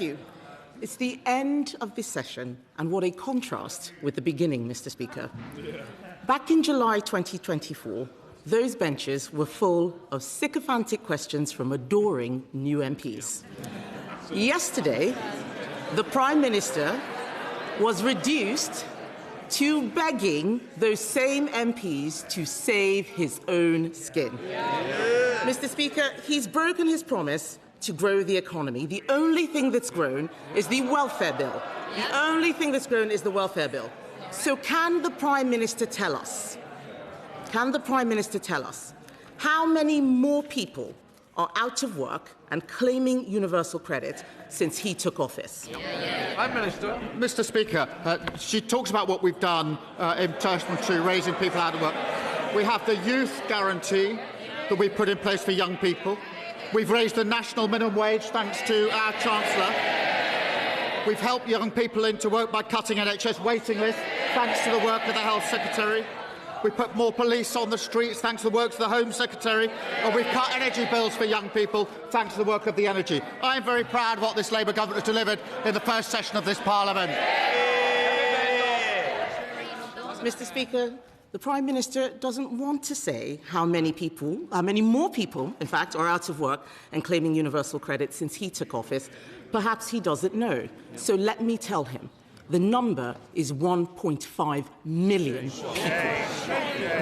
Thank you. It's the end of this session, and what a contrast with the beginning, Mr. Speaker. Back in July 2024, those benches were full of sycophantic questions from adoring new MPs. Yesterday, the Prime Minister was reduced to begging those same MPs to save his own skin. Mr. Speaker, he's broken his promise to grow the economy. The only thing that's grown is the welfare bill. The only thing that's grown is the welfare bill. So can the Prime Minister tell us, how many more people are out of work and claiming universal credit since he took office? Prime Minister. Mr. Speaker, she talks about what we've done in relation to raising people out of work. We have the youth guarantee that we put in place for young people. We've raised the national minimum wage thanks to our Chancellor. We've helped young people into work by cutting NHS waiting lists thanks to the work of the Health Secretary. We put more police on the streets thanks to the work of the Home Secretary, and we've cut energy bills for young people thanks to the work of the Energy. I am very proud of what this Labour government has delivered in the first session of this Parliament. Mr. Speaker, the Prime Minister doesn't want to say how many more people, in fact, are out of work and claiming universal credit since he took office. Perhaps he doesn't know. So let me tell him. The number is 1.5 million people.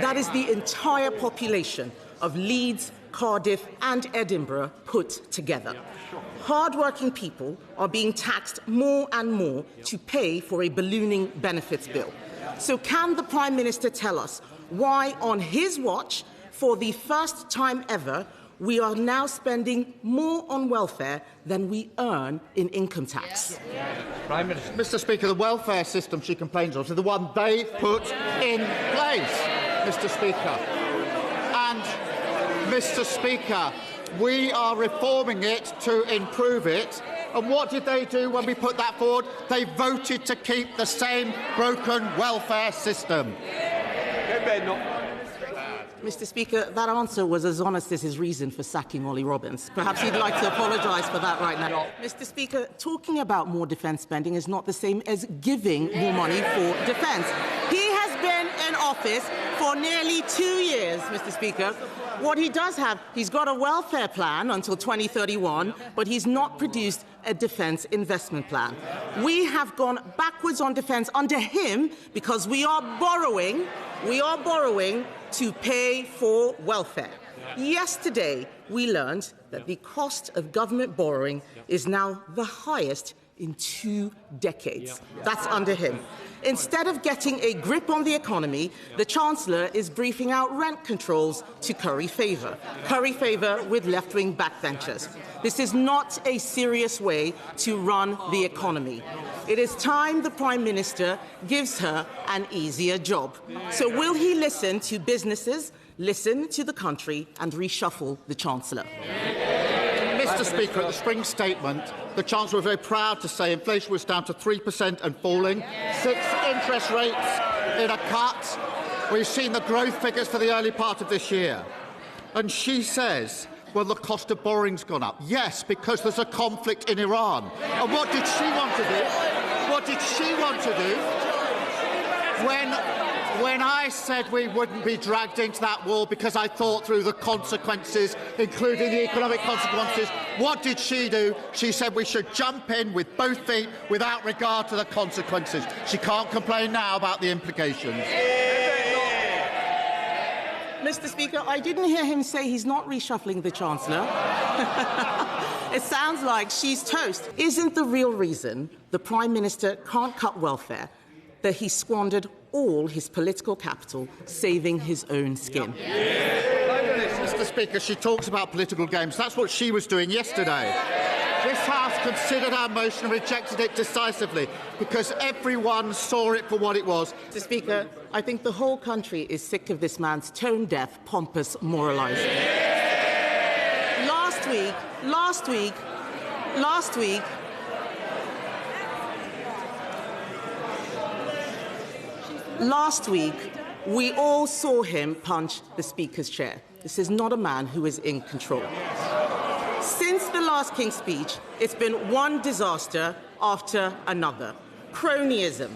That is the entire population of Leeds, Cardiff and Edinburgh put together. Hard-working people are being taxed more and more to pay for a ballooning benefits bill. So can the Prime Minister tell us why, on his watch, for the first time ever, we are now spending more on welfare than we earn in income tax? Prime Minister. Mr. Speaker, the welfare system she complains of is the one they put in place, Mr. Speaker. And, Mr. Speaker, we are reforming it to improve it. And what did they do when we put that forward? They voted to keep the same broken welfare system. Mr. Speaker, that answer was as honest as his reason for sacking Ollie Robbins. Perhaps he'd like to apologise for that right now. Mr. Speaker, talking about more defence spending is not the same as giving more money for defence. He has been in office for nearly 2 years, Mr. Speaker. What he does have, he's got a welfare plan until 2031, but he's not produced a defence investment plan. We have gone backwards on defence under him because we are borrowing to pay for welfare. Yesterday, we learned that the cost of government borrowing is now the highest in 2 decades. That's under him. Instead of getting a grip on the economy, the Chancellor is briefing out rent controls to curry favour with left-wing backbenchers. This is not a serious way to run the economy. It is time the Prime Minister gives her an easier job. So will he listen to businesses, listen to the country and reshuffle the Chancellor? Mr. Speaker, at the spring statement, the Chancellor was very proud to say inflation was down to 3% and falling, 6 interest rates in a cut. We've seen the growth figures for the early part of this year. And she says, well, the cost of borrowing's gone up. Yes, because there's a conflict in Iran. And what did she want to do? What did she want to do when I said we wouldn't be dragged into that war because I thought through the consequences, including the economic consequences? What did she do? She said we should jump in with both feet without regard to the consequences. She can't complain now about the implications. Mr. Speaker, I didn't hear him say he's not reshuffling the Chancellor. It sounds like she's toast. Isn't the real reason the Prime Minister can't cut welfare that he squandered all his political capital saving his own skin? Mr. Speaker, she talks about political games. That's what she was doing yesterday. This House considered our motion and rejected it decisively because everyone saw it for what it was. Mr. Speaker, I think the whole country is sick of this man's tone-deaf, pompous moralising. Last week, we all saw him punch the Speaker's chair. This is not a man who is in control. Since the last King's Speech, it's been one disaster after another. Cronyism,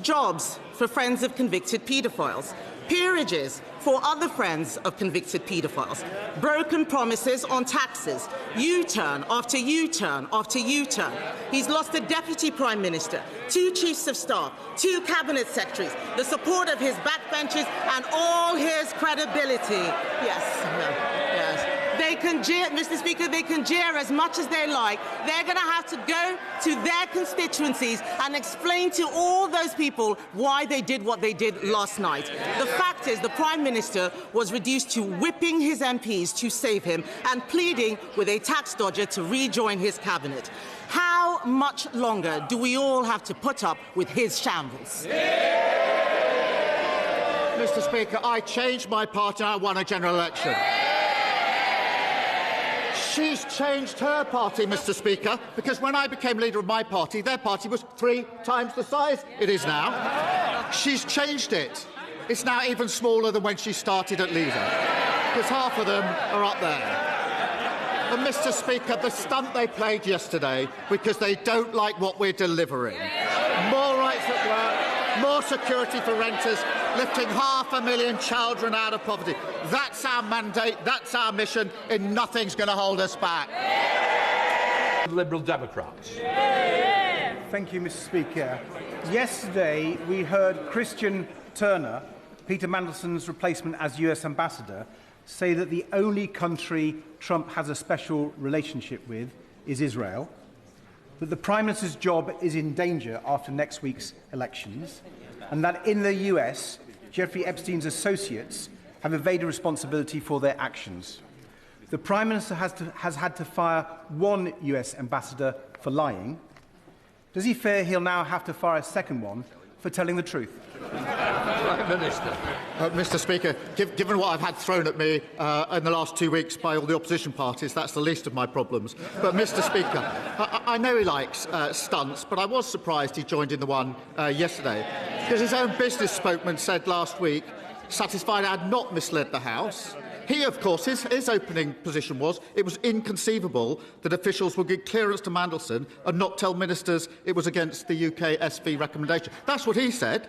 jobs for friends of convicted paedophiles, peerages for other friends of convicted paedophiles, broken promises on taxes, U-turn after U-turn after U-turn. He's lost a deputy prime minister, 2 chiefs of staff, 2 cabinet secretaries, the support of his backbenchers and all his credibility. Yes. They can jeer, Mr. Speaker, they can jeer as much as they like. They're going to have to go to their constituencies and explain to all those people why they did what they did last night. The fact is the Prime Minister was reduced to whipping his MPs to save him and pleading with a tax dodger to rejoin his cabinet. How much longer do we all have to put up with his shambles? Mr. Speaker, I changed my party and I won a general election. She's changed her party, Mr. Speaker, because when I became leader of my party, their party was 3 times the size it is now. She's changed it. It's now even smaller than when she started at leader, because half of them are up there. And, Mr. Speaker, the stunt they played yesterday because they don't like what we're delivering. More rights at work, more security for renters, lifting 500,000 children out of poverty. That's our mandate, that's our mission, and nothing's going to hold us back. Liberal Democrats. Thank you, Mr. Speaker. Yesterday, we heard Christian Turner, Peter Mandelson's replacement as US Ambassador, say that the only country Trump has a special relationship with is Israel, that the Prime Minister's job is in danger after next week's elections, and that in the US, Jeffrey Epstein's associates have evaded responsibility for their actions. The Prime Minister has had to fire 1 US ambassador for lying. Does he fear he'll now have to fire a second one for telling the truth? Prime Minister. Mr. Speaker, given what I've had thrown at me in the last 2 weeks by all the opposition parties, that's the least of my problems. But, Mr. Speaker, I know he likes stunts, but I was surprised he joined in the one yesterday, because his own business spokesman said last week, satisfied I had not misled the House. He, of course, his opening position was it was inconceivable that officials would give clearance to Mandelson and not tell ministers it was against the UK SV recommendation. That's what he said,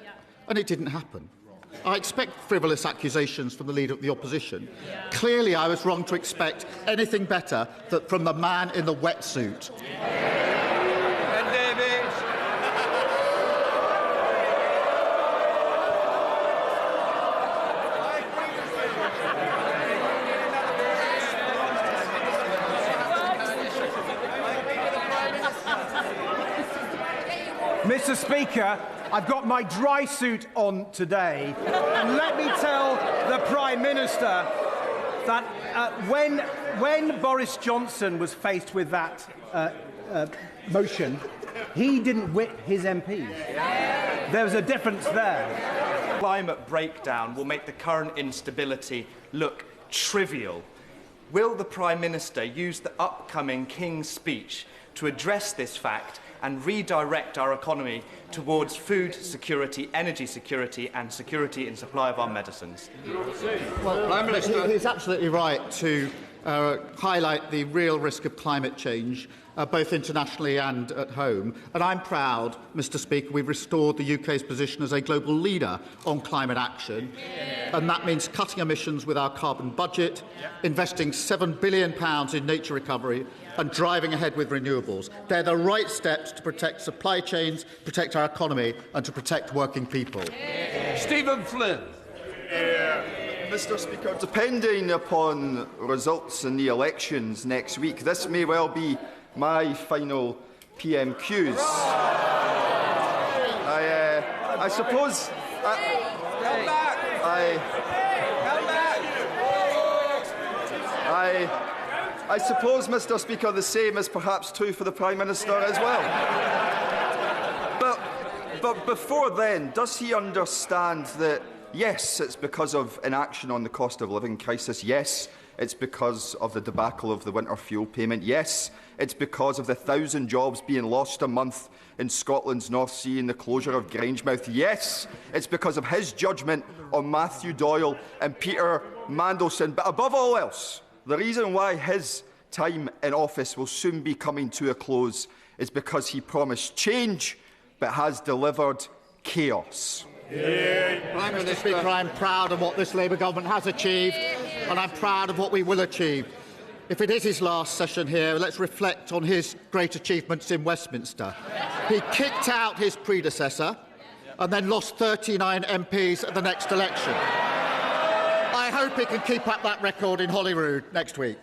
and it didn't happen. I expect frivolous accusations from the Leader of the Opposition. Clearly, I was wrong to expect anything better than from the man in the wetsuit. Mr. Speaker, I've got my dry suit on today, and let me tell the Prime Minister that when Boris Johnson was faced with that motion, he didn't whip his MPs. There was a difference there. Climate breakdown will make the current instability look trivial. Will the Prime Minister use the upcoming King's Speech to address this fact and redirect our economy towards food security, energy security and security in supply of our medicines? Well, Prime Minister, he's absolutely right to highlight the real risk of climate change, both internationally and at home. And I'm proud, Mr. Speaker, we've restored the UK's position as a global leader on climate action. And that means cutting emissions with our carbon budget, investing £7 billion in nature recovery, and driving ahead with renewables. They're the right steps to protect supply chains, protect our economy, and to protect working people. Stephen Flynn. Mr. Speaker, depending upon results in the elections next week, this may well be my final Pmqs. I suppose. I suppose, Mr. Speaker, the same is perhaps true for the Prime Minister as well. But before then, does he understand that, yes, it's because of inaction on the cost of living crisis, yes, it's because of the debacle of the winter fuel payment, yes, it's because of the 1,000 jobs being lost a month in Scotland's North Sea and the closure of Grangemouth, yes, it's because of his judgment on Matthew Doyle and Peter Mandelson, but above all else, the reason why his time in office will soon be coming to a close is because he promised change but has delivered chaos. Prime Minister, I'm proud of what this Labour government has achieved, and I'm proud of what we will achieve. If it is his last session here, let's reflect on his great achievements in Westminster. He kicked out his predecessor and then lost 39 MPs at the next election. I hope he can keep up that record in Holyrood next week.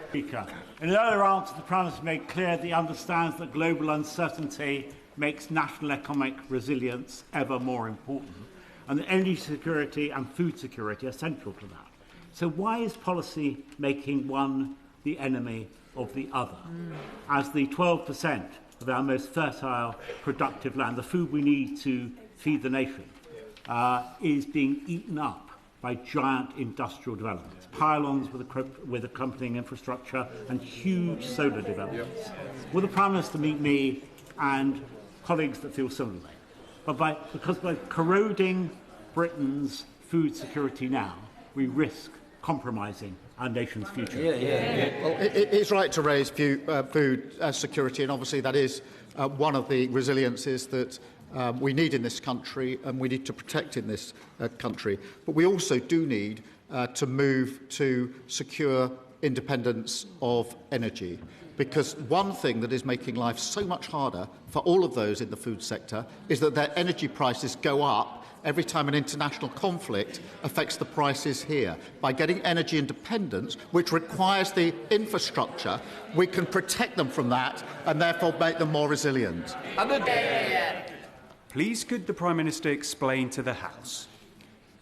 Speaker, in an earlier answer, the Prime Minister made clear that he understands that global uncertainty makes national economic resilience ever more important, and that energy security and food security are central to that. So why is policy making one the enemy of the other? As the 12% of our most fertile, productive land, the food we need to feed the nation, is being eaten up by giant industrial developments, pylons with accompanying infrastructure and huge solar developments. Will the Prime Minister meet me and colleagues that feel similarly? Because by corroding Britain's food security now, we risk compromising our nation's future. Well, it's right to raise food security, and obviously that is one of the resiliences that we need in this country and we need to protect in this country. But we also do need to move to secure independence of energy. Because one thing that is making life so much harder for all of those in the food sector is that their energy prices go up every time an international conflict affects the prices here. By getting energy independence, which requires the infrastructure, we can protect them from that and therefore make them more resilient. Please could the Prime Minister explain to the House,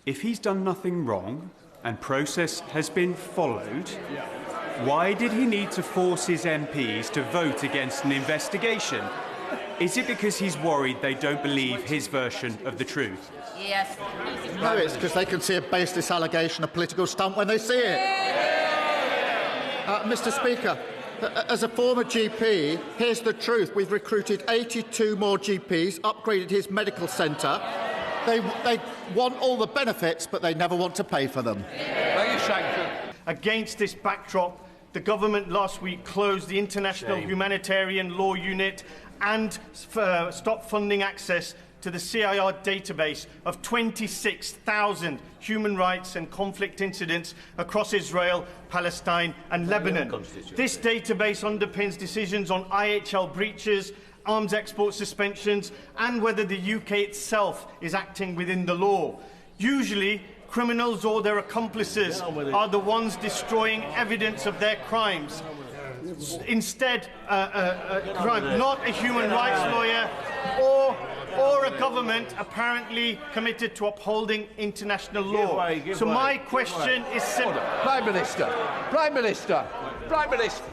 if he's done nothing wrong and process has been followed, why did he need to force his MPs to vote against an investigation? Is it because he's worried they don't believe his version of the truth? Yes. No, it's because they can see a baseless allegation, a political stunt when they see it. Mr. Speaker, as a former GP, here's the truth. We've recruited 82 more GPs, upgraded his medical centre. They want all the benefits, but they never want to pay for them. Against this backdrop, the government last week closed the International Humanitarian Law Unit and stopped funding access to the CIR database of 26,000 human rights and conflict incidents across Israel, Palestine and Lebanon. This database underpins decisions on IHL breaches, arms export suspensions and whether the UK itself is acting within the law. Usually, criminals or their accomplices are the ones destroying evidence of their crimes. Instead, not a human rights lawyer or a government apparently committed to upholding international law. So my question is simple. Prime Minister,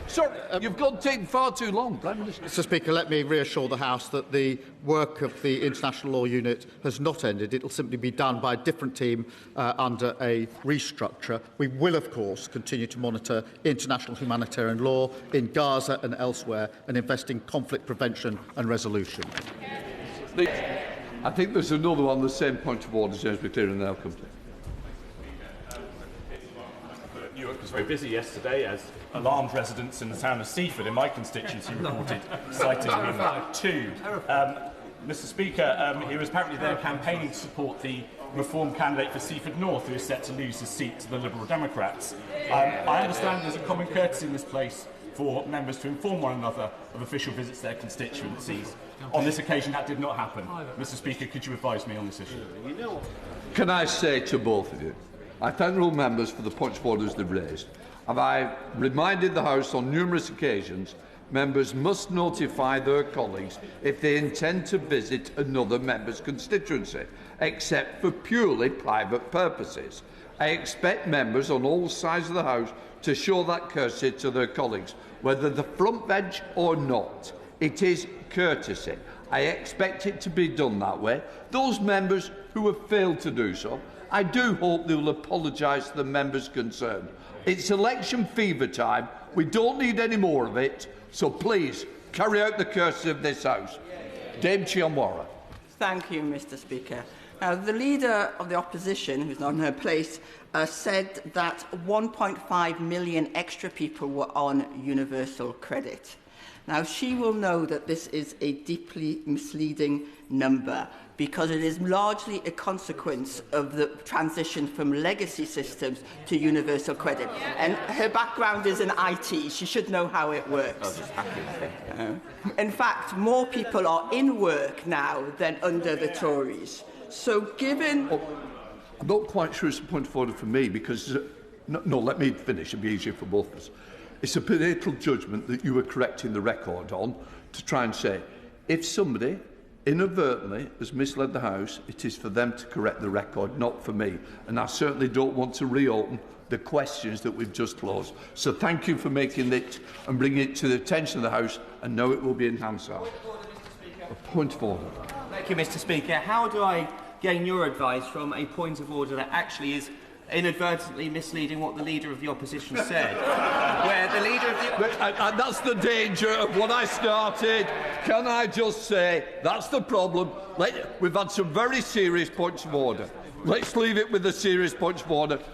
Sir, you've taken far too long, Prime Minister. Mr. Speaker, let me reassure the House that the work of the International Law Unit has not ended. It will simply be done by a different team under a restructure. We will, of course, continue to monitor international humanitarian law in Gaza and elsewhere and invest in conflict prevention and resolution. I think there's another one, the same point of order, James McCleary, and now come to. New York was very busy yesterday as alarmed residents in the town of Seaford in my constituency reported sighting him too. Mr. Speaker, he was apparently there campaigning to support the Reform candidate for Seaford North, who is set to lose his seat to the Liberal Democrats. I understand there's a common courtesy in this place for members to inform one another of official visits to their constituencies. On this occasion, that did not happen. Mr. Speaker, could you advise me on this issue? Can I say to both of you, I thank all members for the points of orders they've raised. Have I reminded the House on numerous occasions, members must notify their colleagues if they intend to visit another member's constituency, except for purely private purposes. I expect members on all sides of the House to show that courtesy to their colleagues, whether the front bench or not. It is courtesy. I expect it to be done that way. Those members who have failed to do so, I do hope they will apologise to the members concerned. It's election fever time. We don't need any more of it. So please, carry out the courtesy of this House. Dame Chiamwara. Thank you, Mr. Speaker. The Leader of the Opposition, who's not in her place, said that 1.5 million extra people were on universal credit. Now, she will know that this is a deeply misleading number because it is largely a consequence of the transition from legacy systems to universal credit. And her background is in IT. She should know how it works. In fact, more people are in work now than under the Tories. So given... I'm not quite sure it's a point of order for me because... No, let me finish. It'll be easier for both of us. It's a political judgment that you were correcting the record on to try and say, if somebody inadvertently has misled the House, it is for them to correct the record, not for me. And I certainly don't want to reopen the questions that we've just closed. So thank you for making it and bringing it to the attention of the House, and now it will be in Hansard. A point of order. Thank you, Mr. Speaker. How do I gain your advice from a point of order that actually is inadvertently misleading what the Leader of the Opposition said? Where the Leader of the... And that's the danger of what I started. Can I just say, that's the problem. We've had some very serious points of order. Let's leave it with the serious points of order.